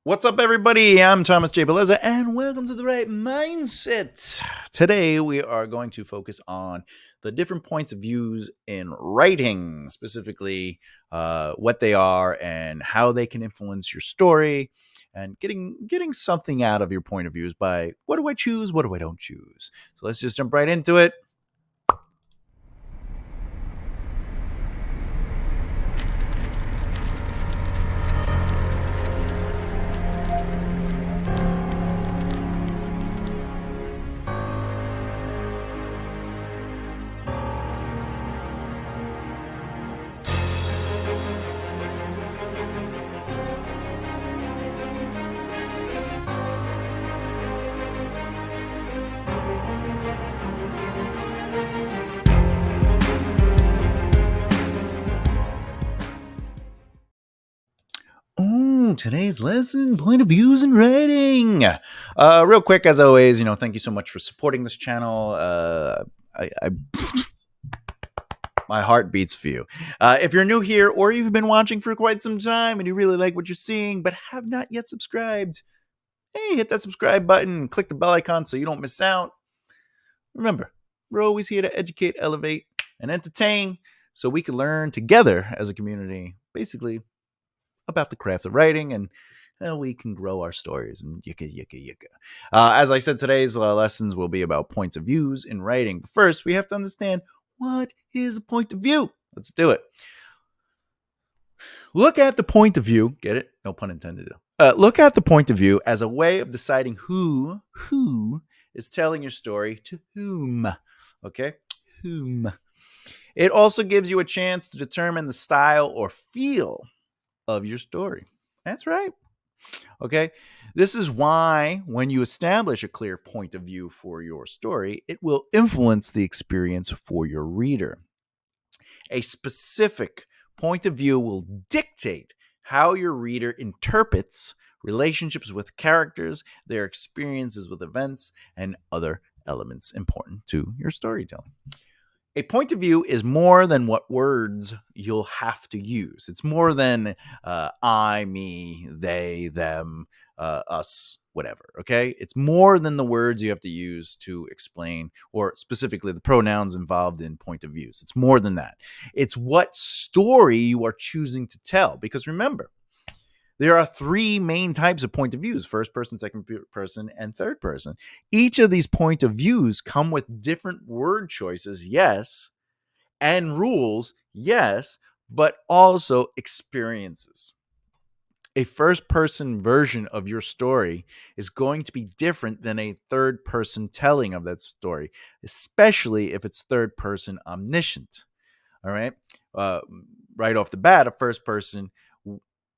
What's up, everybody? I'm Thomas J. Bellezza, and welcome to The Right Mindset. Today, we are going to focus on the different points of views in writing, specifically what they are and how they can influence your story, and getting something out of your point of views by what do I choose, what do I don't choose. So let's just jump right into it. Today's lesson, point of views in writing. Real quick, as always, thank you so much for supporting this channel. I my heart beats for you. If you're new here or you've been watching for quite some time and you really like what you're seeing but have not yet subscribed, hey, hit that subscribe button, click the bell icon so you don't miss out. Remember, we're always here to educate, elevate, and entertain so we can learn together as a community, basically, about the craft of writing and how we can grow our stories and yicka. As I said, today's lessons will be about points of views in writing. But first, we have to understand what is a point of view. Let's do it. Look at the point of view. Get it? No pun intended. Look at the point of view as a way of deciding who is telling your story to whom. Okay? Whom. It also gives you a chance to determine the style or feel of your story. That's right. Okay. This is why when you establish a clear point of view for your story, it will influence the experience for your reader. A specific point of view will dictate how your reader interprets relationships with characters, their experiences with events, and other elements important to your storytelling. A point of view is more than what words you'll have to use. It's more than I, me, they, them, us, whatever. Okay. It's more than the words you have to use to explain, or specifically the pronouns involved in point of views. It's more than that. It's what story you are choosing to tell. Because remember, there are three main types of point of views: first person, second person, and third person. Each of these point of views come with different word choices, yes, and rules, yes, but also experiences. A first person version of your story is going to be different than a third person telling of that story, especially if it's third person omniscient. All right. Uh, right off the bat, a first person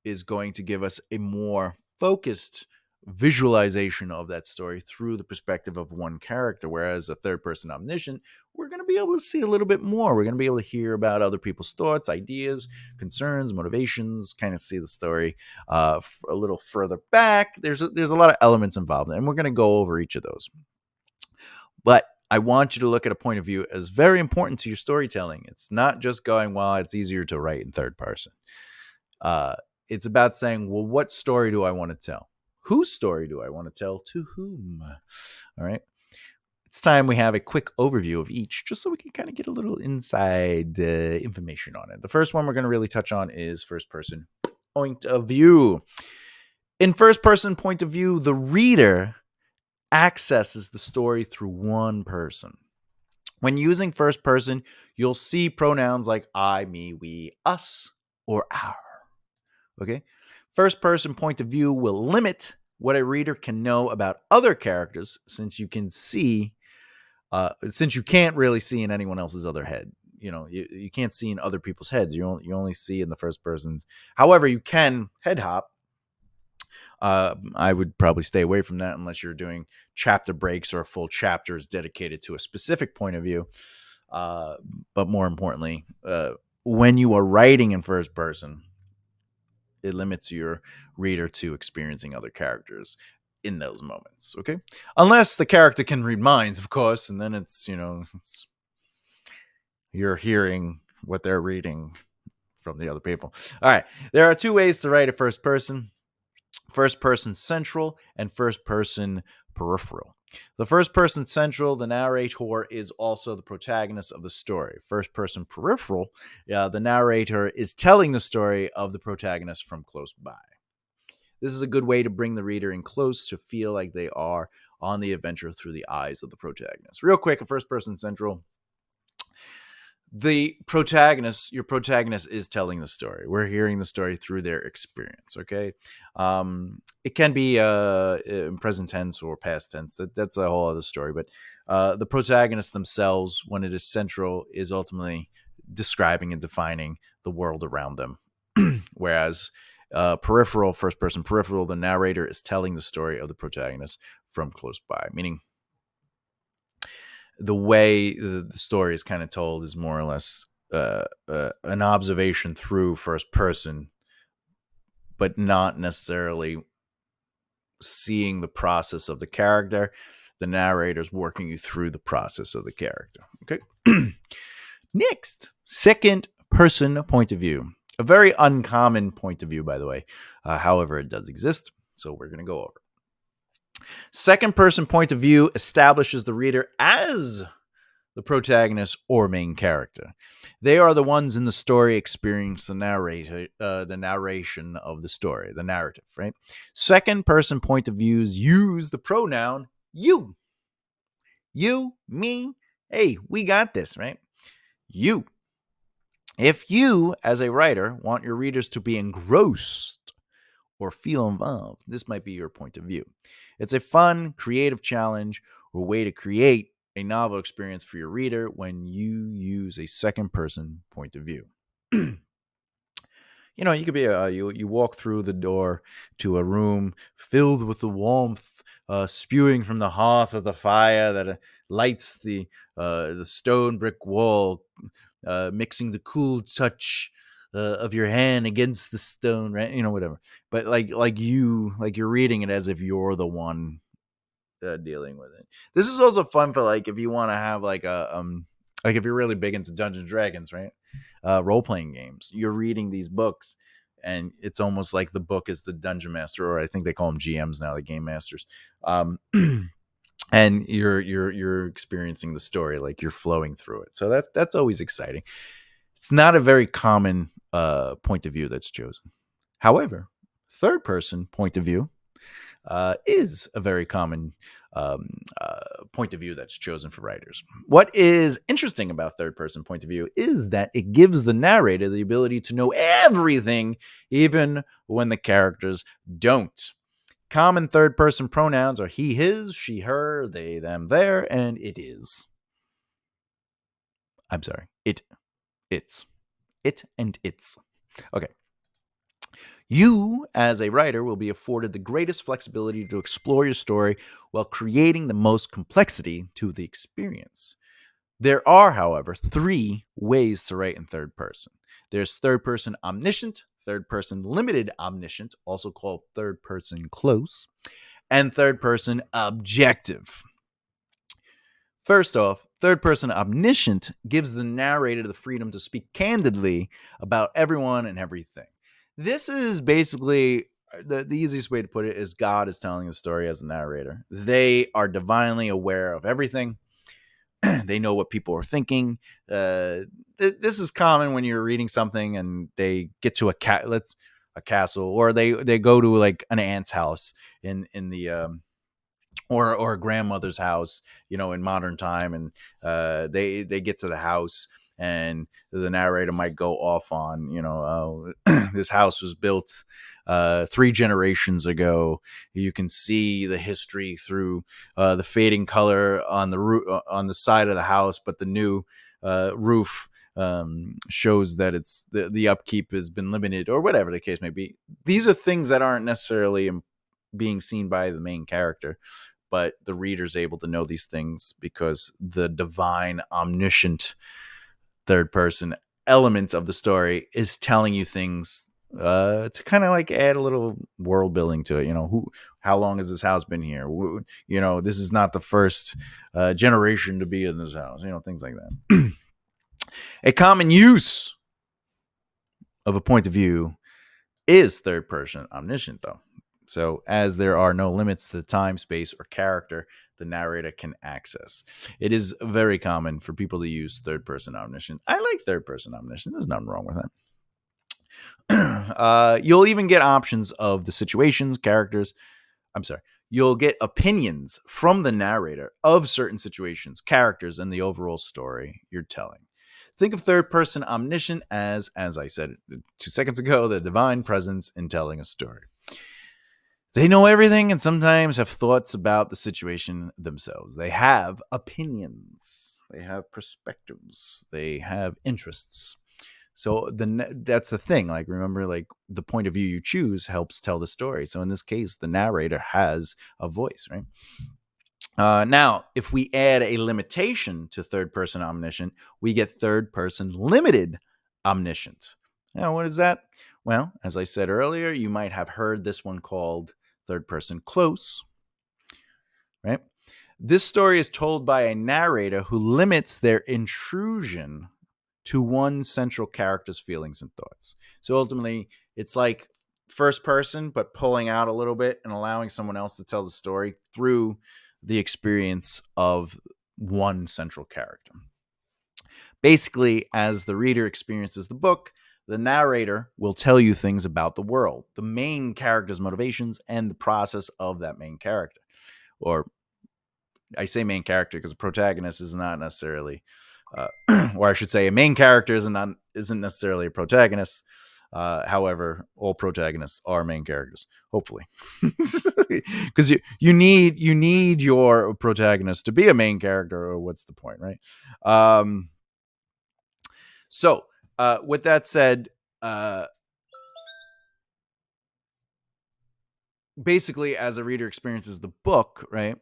is going to give us a more focused visualization of that story through the perspective of one character, whereas a third person omniscient, we're going to be able to see a little bit more. We're going to be able to hear about other people's thoughts, ideas, concerns, motivations, kind of see the story a little further back. There's a lot of elements involved, and we're going to go over each of those. But I want you to look at a point of view as very important to your storytelling. It's not just going, well, it's easier to write in third person. It's about saying, well, what story do I want to tell? Whose story do I want to tell to whom? All right. It's time we have a quick overview of each, just so we can kind of get a little inside information on it. The first one we're going to really touch on is first person point of view. In first person point of view, the reader accesses the story through one person. When using first person, you'll see pronouns like I, me, we, us, or our. Okay. First person point of view will limit what a reader can know about other characters, since you can't really see in anyone else's other head. You can't see in other people's heads. You only see in the first person's. However, you can head hop. I would probably stay away from that unless you're doing chapter breaks or a full chapter is dedicated to a specific point of view. But more importantly, when you are writing in first person, it limits your reader to experiencing other characters in those moments. Okay. Unless the character can read minds, of course. And then you're hearing what they're reading from the other people. All right. There are two ways to write a first person. first person central and first person peripheral. The first person central, the narrator, is also the protagonist of the story. First person peripheral, the narrator is telling the story of the protagonist from close by. This is a good way to bring the reader in close to feel like they are on the adventure through the eyes of the protagonist. Real quick, a first person central. The protagonist, your protagonist, is telling the story. We're hearing the story through their experience. Okay, it can be in present tense or past tense. That's a whole other story. But the protagonists themselves, when it is central, is ultimately describing and defining the world around them. Whereas peripheral, first person peripheral, the narrator is telling the story of the protagonist from close by, meaning the way the story is kind of told is more or less an observation through first person, but not necessarily seeing the process of the character. The narrator's working you through the process of the character. Okay. Next, second person point of view. A very uncommon point of view, by the way. However, it does exist. So we're going to go over. Second person point of view establishes the reader as the protagonist or main character. They are the ones in the story experiencing the narration of the story, the narrative, right? Second person point of views use the pronoun you. You, me, hey, we got this, right? You. If you, as a writer, want your readers to be engrossed or feel involved, this might be your point of view. It's a fun, creative challenge or way to create a novel experience for your reader when you use a second person point of view. You could be you walk through the door to a room filled with the warmth spewing from the hearth of the fire that lights the stone brick wall, mixing the cool touch of your hand against the stone, right? Whatever. But like you're reading it as if you're the one dealing with it. This is also fun for if you want to have if you're really big into Dungeons and Dragons, right? Role playing games. You're reading these books, and it's almost like the book is the dungeon master, or I think they call them GMs now, the game masters. And you're experiencing the story, like you're flowing through it. So that's always exciting. It's not a very common point of view that's chosen. However, third person point of view is a very common point of view that's chosen for writers. What is interesting about third person point of view is that it gives the narrator the ability to know everything, even when the characters don't. Common third person pronouns are he, his, she, her, they, them, their, and it is. I'm sorry. It's. It and its. Okay. You, as a writer, will be afforded the greatest flexibility to explore your story while creating the most complexity to the experience. There are, however, 3 ways to write in third person. There's third person omniscient, third person limited omniscient, also called third person close, and third person objective. First off, third person omniscient gives the narrator the freedom to speak candidly about everyone and everything. This is basically the easiest way to put it is God is telling the story as a narrator. They are divinely aware of everything. They know what people are thinking. This is common when you're reading something and they get to a castle, or they go to like an aunt's house in the or a grandmother's house, in modern time, and they get to the house, and the narrator might go off on, this house was built 3 generations ago. You can see the history through the fading color on the side of the house, but the new roof shows that it's the upkeep has been limited, or whatever the case may be. These are things that aren't necessarily being seen by the main character, but the reader's able to know these things because the divine, omniscient third person element of the story is telling you things to kind of like add a little world building to it. How long has this house been here? This is not the first generation to be in this house. Things like that. A common use of a point of view is third person omniscient, though. So, as there are no limits to the time, space, or character the narrator can access. It is very common for people to use third person omniscient. I like third person omniscient. There's nothing wrong with that. You'll even get options of the situations, characters. I'm sorry. You'll get opinions from the narrator of certain situations, characters, and the overall story you're telling. Think of third person omniscient as I said 2 seconds ago, the divine presence in telling a story. They know everything and sometimes have thoughts about the situation themselves. They have opinions, they have perspectives, they have interests. So that's the thing. Like, remember, like, the point of view you choose helps tell the story. So in this case, the narrator has a voice, right? Now, if we add a limitation to third person omniscient, we get third person limited omniscient. Now, what is that? Well, as I said earlier, you might have heard this one called third person close, right? This story is told by a narrator who limits their intrusion to one central character's feelings and thoughts. So ultimately, it's like first person, but pulling out a little bit and allowing someone else to tell the story through the experience of one central character. Basically, as the reader experiences the book, the narrator will tell you things about the world, the main character's motivations, and the process of that main character. Or I say main character because the protagonist is not necessarily, or I should say, a main character isn't necessarily a protagonist. However, all protagonists are main characters, hopefully, because you need your protagonist to be a main character, or what's the point, right? So, with that said, basically, as a reader experiences the book, right,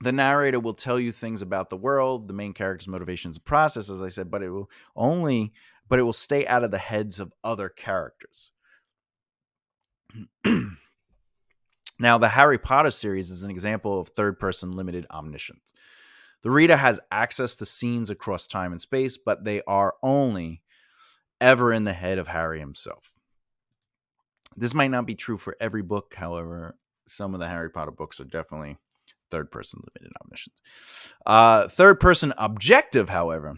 the narrator will tell you things about the world, the main character's motivations and process, as I said, but it will stay out of the heads of other characters. Now, the Harry Potter series is an example of third-person limited omniscience. The reader has access to scenes across time and space, but they are only ever in the head of Harry himself. This might not be true for every book, however, some of the Harry Potter books are definitely third-person limited omniscience. Third-person objective, however,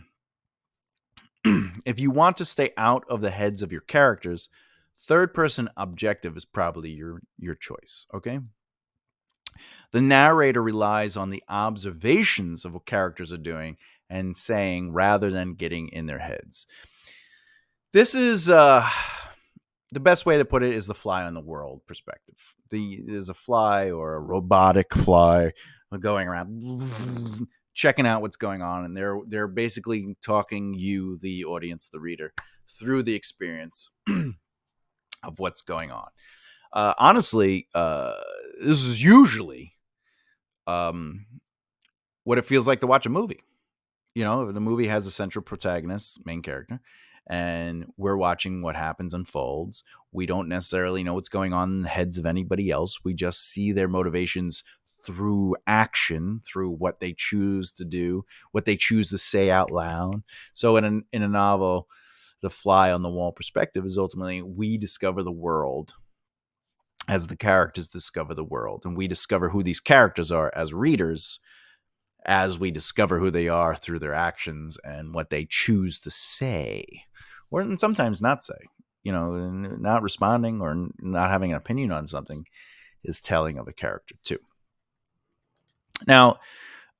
if you want to stay out of the heads of your characters, third-person objective is probably your choice, okay? The narrator relies on the observations of what characters are doing and saying rather than getting in their heads. This is the best way to put it is the fly on the world perspective. There's a fly or a robotic fly going around checking out what's going on, and they're basically talking you, the audience, the reader, through the experience of what's going on. Honestly, this is usually what it feels like to watch a movie. You know, the movie has a central protagonist, main character, and we're watching what happens unfolds. We don't necessarily know what's going on in the heads of anybody else. We just see their motivations through action, through what they choose to do, what they choose to say out loud. So in a novel, the fly on the wall perspective is ultimately we discover the world as the characters discover the world, and we discover who these characters are as readers as we discover who they are through their actions and what they choose to say, or sometimes not say. You know, not responding or not having an opinion on something is telling of a character too. Now,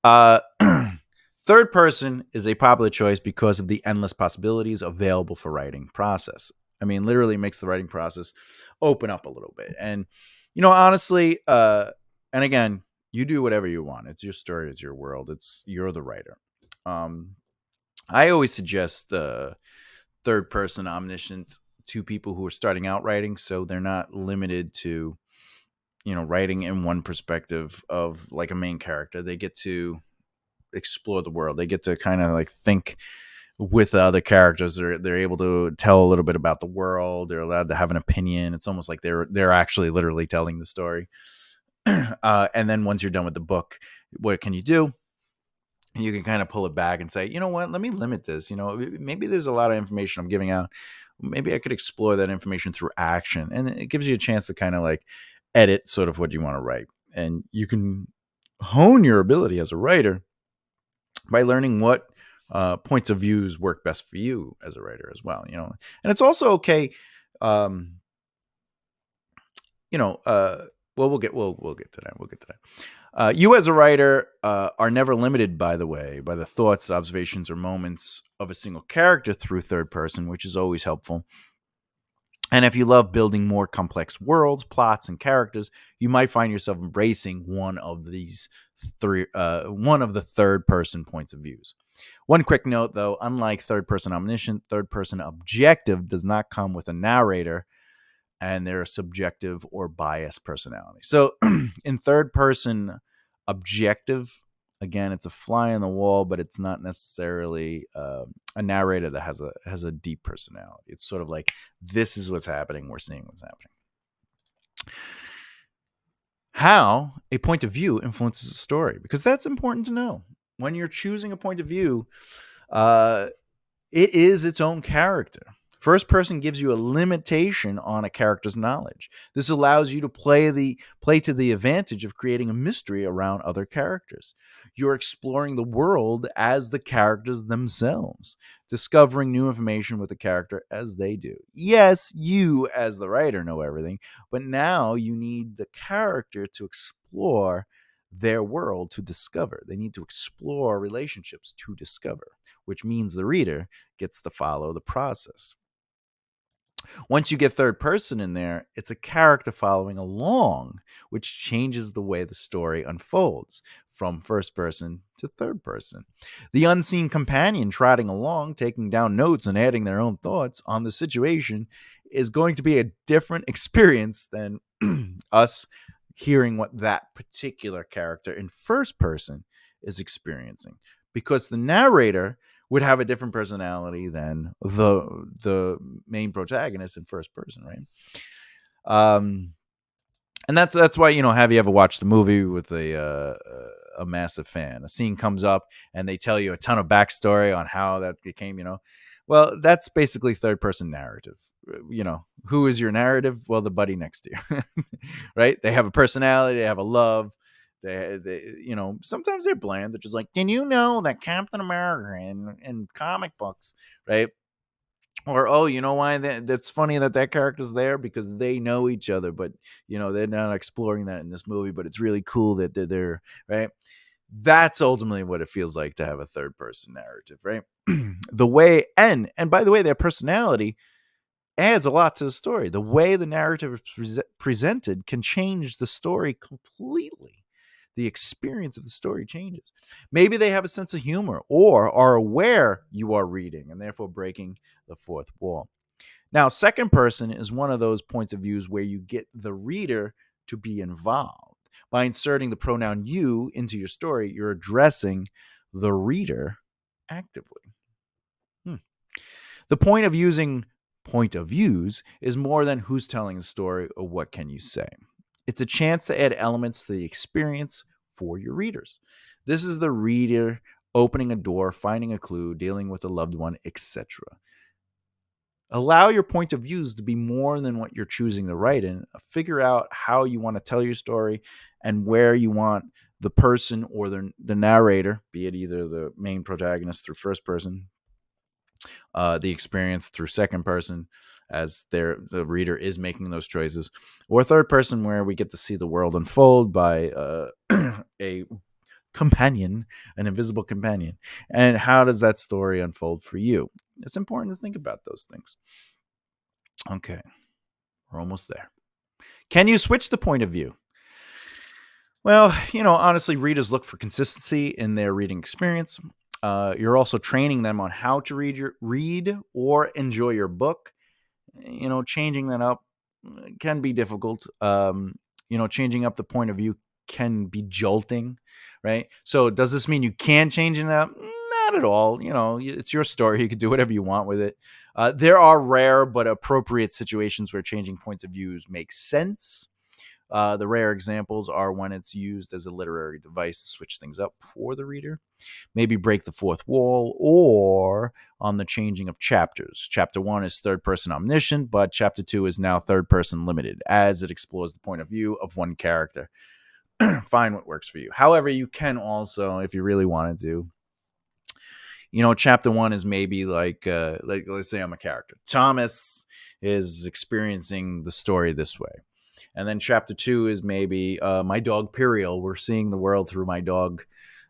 third person is a popular choice because of the endless possibilities available for writing process. I mean, literally makes the writing process open up a little bit. And, you know, honestly, and again, you do whatever you want. It's your story. It's your world. You're the writer. I always suggest third person omniscient to people who are starting out writing, so they're not limited to, you know, writing in one perspective of like a main character. They get to explore the world. They get to kind of like think with the other characters. They're able to tell a little bit about the world. They're allowed to have an opinion. It's almost like they're actually literally telling the story. And then once you're done with the book, what can you do? You can kind of pull it back and say, you know what, let me limit this. You know, maybe there's a lot of information I'm giving out. Maybe I could explore that information through action. And it gives you a chance to kind of like edit sort of what you want to write. And you can hone your ability as a writer by learning what points of views work best for you as a writer as well. And it's also okay. Um, you know, well, we'll get to that. We'll get to that. You as a writer are never limited, by the way, by the thoughts, observations, or moments of a single character through third person, which is always helpful. And if you love building more complex worlds, plots, and characters, you might find yourself embracing one of the third person points of views. One quick note, though: unlike third person omniscient, third person objective does not come with a narrator and their subjective or biased personality. So, in third person objective, again, it's a fly on the wall, but it's not necessarily a narrator that has a deep personality. It's sort of like, this is what's happening. We're seeing what's happening. How a point of view influences a story, because that's important to know. When you're choosing a point of view, it is its own character. First person gives you a limitation on a character's knowledge. This allows you to play to the advantage of creating a mystery around other characters. You're exploring the world as the characters themselves, discovering new information with the character as they do. Yes, you as the writer know everything, but now you need the character to explore their world to discover. They need to explore relationships to discover, which means the reader gets to follow the process. Once you get third person in there, it's a character following along, which changes the way the story unfolds from first person to third person. The unseen companion trotting along, taking down notes and adding their own thoughts on the situation is going to be a different experience than us hearing what that particular character in first person is experiencing, because the narrator would have a different personality than the main protagonist in first person, right? And that's why, have you ever watched the movie with a massive fan? A scene comes up and they tell you a ton of backstory on how that became, well, that's basically third person narrative. Who is your narrative? Well, the buddy next to you, right? They have a personality, they have a love. They sometimes they're bland. They're just like, can you know that Captain America in comic books, right? Or, oh, you know why that's funny that character's there, because they know each other, but they're not exploring that in this movie. But it's really cool that they're there, right? That's ultimately what it feels like to have a third person narrative, right? The way and by the way, their personality adds a lot to the story. The way the narrative is presented can change the story completely. The experience of the story changes. Maybe they have a sense of humor or are aware you are reading and therefore breaking the fourth wall. Now, second person is one of those points of views where you get the reader to be involved. By inserting the pronoun you into your story, you're addressing the reader actively. The point of using point of views is more than who's telling the story or what can you say. It's a chance to add elements to the experience for your readers. This is the reader opening a door, finding a clue, dealing with a loved one, etc. Allow your point of views to be more than what you're choosing to write in. Figure out how you want to tell your story and where you want the person or the narrator, be it either the main protagonist through first person, the experience through second person, as the reader is making those choices, or third person, where we get to see the world unfold by a companion, an invisible companion. And how does that story unfold for you? It's important to think about those things. Okay, we're almost there. Can you switch the point of view? Well, honestly, readers look for consistency in their reading experience. You're also training them on how to read or enjoy your book. Changing that up can be difficult. Changing up the point of view can be jolting, right? So does this mean you can change it up? Not at all. It's your story. You can do whatever you want with it. There are rare but appropriate situations where changing points of views makes sense. The rare examples are when it's used as a literary device to switch things up for the reader, maybe break the fourth wall, or on the changing of chapters. Chapter 1 is third person omniscient, but chapter 2 is now third person limited, as it explores the point of view of one character. Find what works for you. However, you can also, if you really want to do, chapter 1 is maybe like let's say I'm a character. Thomas is experiencing the story this way. And then chapter 2 is maybe my dog Piriel. We're seeing the world through my dog,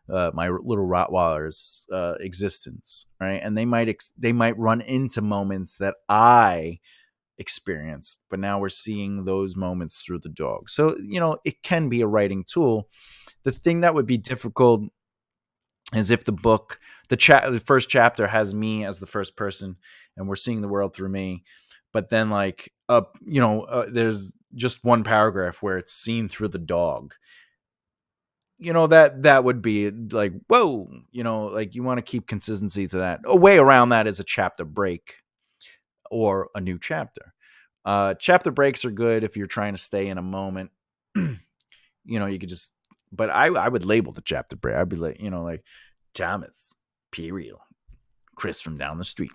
my little Rottweiler's existence, right? And they might run into moments that I experienced, but now we're seeing those moments through the dog. So it can be a writing tool. The thing that would be difficult is if the book, the first chapter has me as the first person, and we're seeing the world through me, but then there's just one paragraph where it's seen through the dog. That would be like, whoa, like you want to keep consistency to that. A way around that is a chapter break or a new chapter. Chapter breaks are good if you're trying to stay in a moment. You could just, but I would label the chapter break. I'd be like, like Thomas, Piriel, Chris from down the street.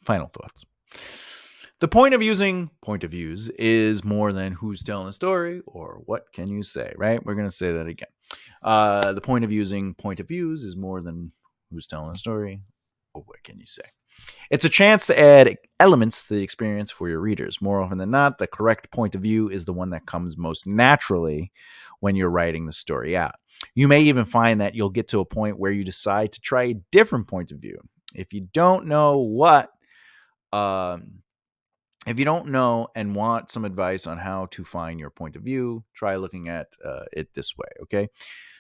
Final thoughts. The point of using point of views is more than who's telling the story or what can you say, right? We're going to say that again. The point of using point of views is more than who's telling the story or what can you say. It's a chance to add elements to the experience for your readers. More often than not, the correct point of view is the one that comes most naturally when you're writing the story out. You may even find that you'll get to a point where you decide to try a different point of view. If you don't know and want some advice on how to find your point of view, try looking at it this way, okay?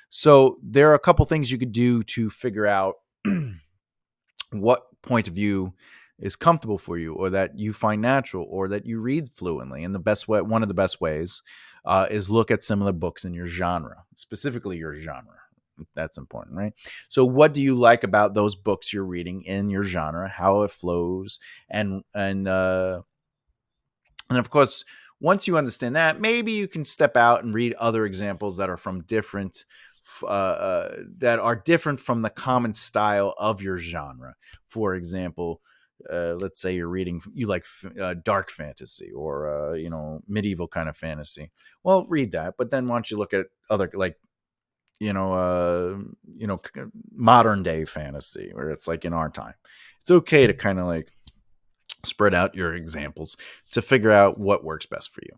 So there are a couple things you could do to figure out what point of view is comfortable for you, or that you find natural, or that you read fluently. And one of the best ways is look at similar books in your genre, specifically your genre. That's important, right? So what do you like about those books you're reading in your genre, how it flows, and of course, once you understand that, maybe you can step out and read other examples that are from different from the common style of your genre. For example, let's say you like dark fantasy or medieval kind of fantasy. Well, read that, but then why don't you look at other modern day fantasy where it's like in our time. It's okay to kind of like spread out your examples to figure out what works best for you.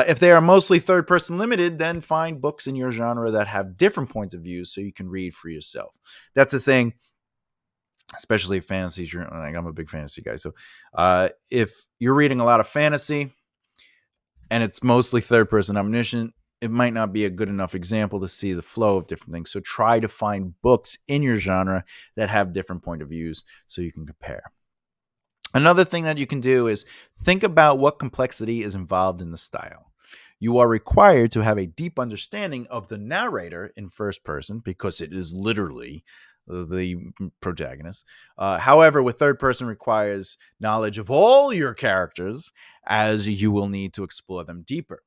If they are mostly third person limited, then find books in your genre that have different points of view so you can read for yourself. That's the thing, especially fantasy. Like, I'm a big fantasy guy. So if you're reading a lot of fantasy and it's mostly third person omniscient, it might not be a good enough example to see the flow of different things. So try to find books in your genre that have different point of views so you can compare. Another thing that you can do is think about what complexity is involved in the style. You are required to have a deep understanding of the narrator in first person because it is literally the protagonist. However, with third person requires knowledge of all your characters, as you will need to explore them deeper.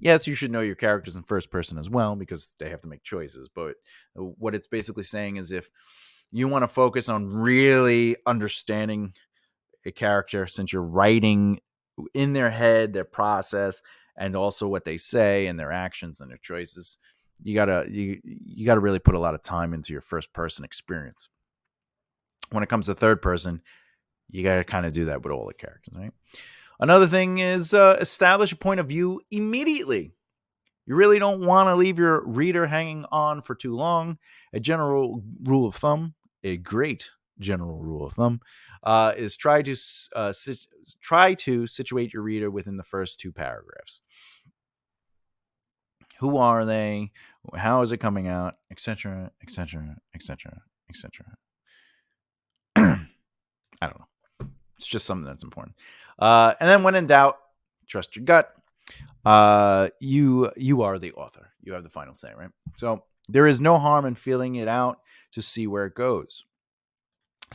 Yes, you should know your characters in first person as well because they have to make choices. But what it's basically saying is if you want to focus on really understanding a character, since you're writing in their head, their process, and also what they say and their actions and their choices, you gotta really put a lot of time into your first person experience. When it comes to third person, you gotta kind of do that with all the characters, right? Another thing is establish a point of view immediately. You really don't want to leave your reader hanging on for too long. A great general rule of thumb, is try to situate your reader within the first two paragraphs. Who are they? How is it coming out? Etc. Etc. Etc. Etc. I don't know. It's just something that's important. And then when in doubt, trust your gut. You are the author. You have the final say, right? So there is no harm in feeling it out to see where it goes.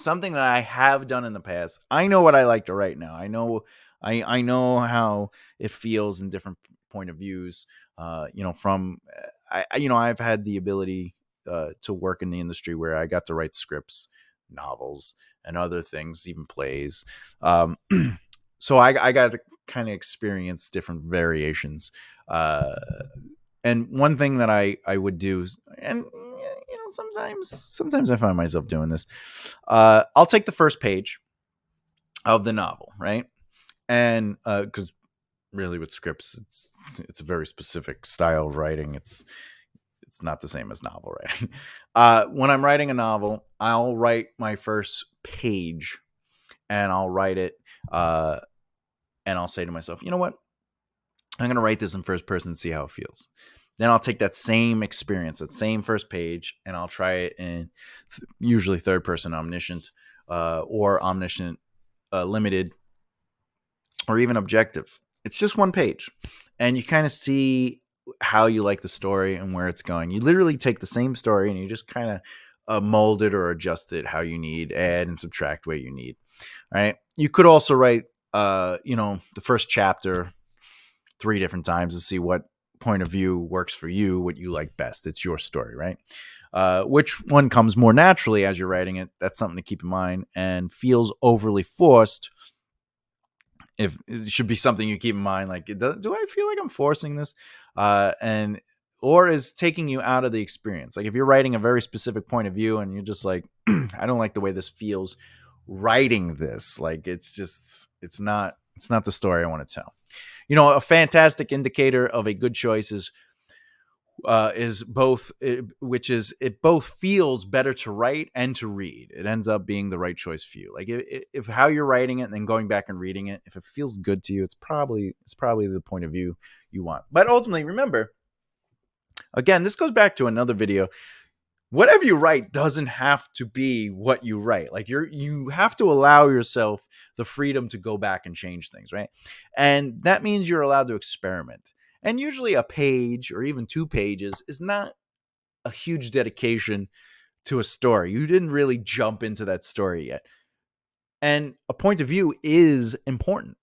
something that I have done in the past. I know what I like to write now. I know how it feels in different point of views. From I've had the ability to work in the industry where I got to write scripts, novels, and other things, even plays. Um, so I got to kind of experience different variations. And one thing that I would do, and sometimes I find myself doing this. I'll take the first page of the novel, right? And because really with scripts, it's a very specific style of writing. It's not the same as novel writing. When I'm writing a novel, I'll write my first page, and I'll write it, and I'll say to myself, you know what? I'm going to write this in first person and see how it feels. Then I'll take that same experience, that same first page, and I'll try it in usually third person omniscient, or omniscient limited, or even objective. It's just one page. And you kind of see how you like the story and where it's going. You literally take the same story and you just kind of mold it or adjust it how you need, add and subtract what you need. Right. You could also write, the first chapter 3 different times to see what point of view works for you, what you like best. It's your story, right? Which one comes more naturally as you're writing it? That's something to keep in mind. And feels overly forced, if it should be something you keep in mind, like, do I feel like I'm forcing this? And or is taking you out of the experience. Like if you're writing a very specific point of view and you're just like, I don't like the way this feels writing this. Like it's not the story I want to tell. A fantastic indicator of a good choice is both, which is it both feels better to write and to read. It ends up being the right choice for you. Like if how you're writing it and then going back and reading it, if it feels good to you, it's probably the point of view you want. But ultimately, remember, again, this goes back to another video. Whatever you write doesn't have to be what you write. Like you have to allow yourself the freedom to go back and change things, right? And that means you're allowed to experiment. And usually a page or even 2 pages is not a huge dedication to a story. You didn't really jump into that story yet. And a point of view is important.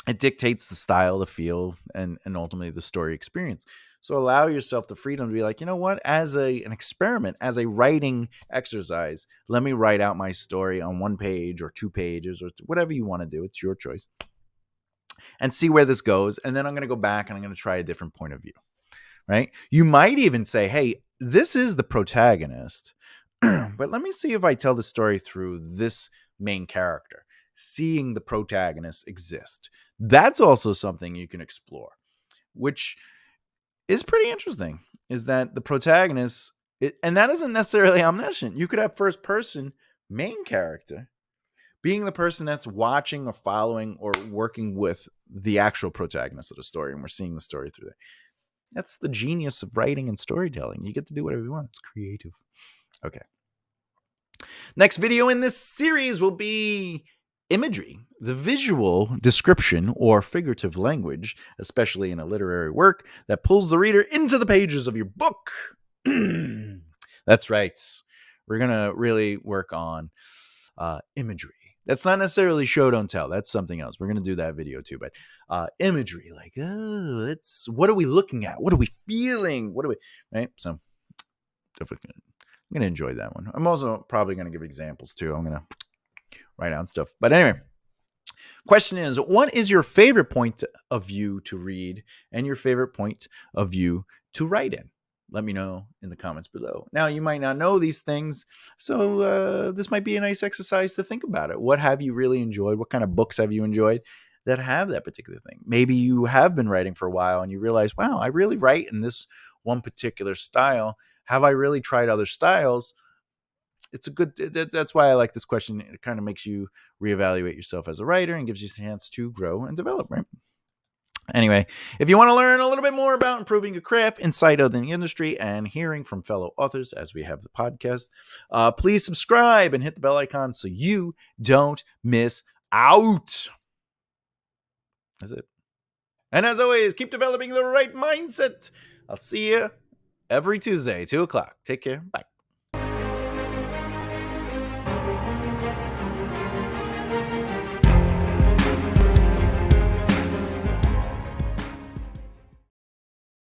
It dictates the style, the feel, and ultimately the story experience. So allow yourself the freedom to be like, you know what, as an experiment, as a writing exercise, let me write out my story on 1 page or 2 pages or whatever you want to do. It's your choice. And see where this goes. And then I'm going to go back and I'm going to try a different point of view. Right? You might even say, hey, this is the protagonist, but let me see if I tell the story through this main character, seeing the protagonist exist. That's also something you can explore, which is pretty interesting, is that the protagonist, and that isn't necessarily omniscient. You could have first person main character being the person that's watching or following or working with the actual protagonist of the story, and we're seeing the story through that. That's the genius of writing and storytelling. You get to do whatever you want. It's creative. Okay. Next video in this series will be imagery, the visual description or figurative language, especially in a literary work that pulls the reader into the pages of your book. That's right. We're going to really work on imagery. That's not necessarily show don't tell. That's something else. We're going to do that video too. But imagery, like, what are we looking at? What are we feeling? Right? So definitely I'm going to enjoy that one. I'm also probably going to give examples too. I'm going to write down stuff. But anyway, question is, what is your favorite point of view to read and your favorite point of view to write in? Let me know in the comments below. Now, you might not know these things, so this might be a nice exercise to think about it. What have you really enjoyed? What kind of books have you enjoyed that have that particular thing? Maybe you have been writing for a while and you realize, wow, I really write in this one particular style. Have I really tried other styles? It's a good, that's why I like this question. It kind of makes you reevaluate yourself as a writer and gives you a chance to grow and develop, right? Anyway, if you want to learn a little bit more about improving your craft inside of the industry and hearing from fellow authors as we have the podcast, please subscribe and hit the bell icon so you don't miss out. That's it. And as always, keep developing the right mindset. I'll see you every Tuesday, 2 o'clock. Take care. Bye.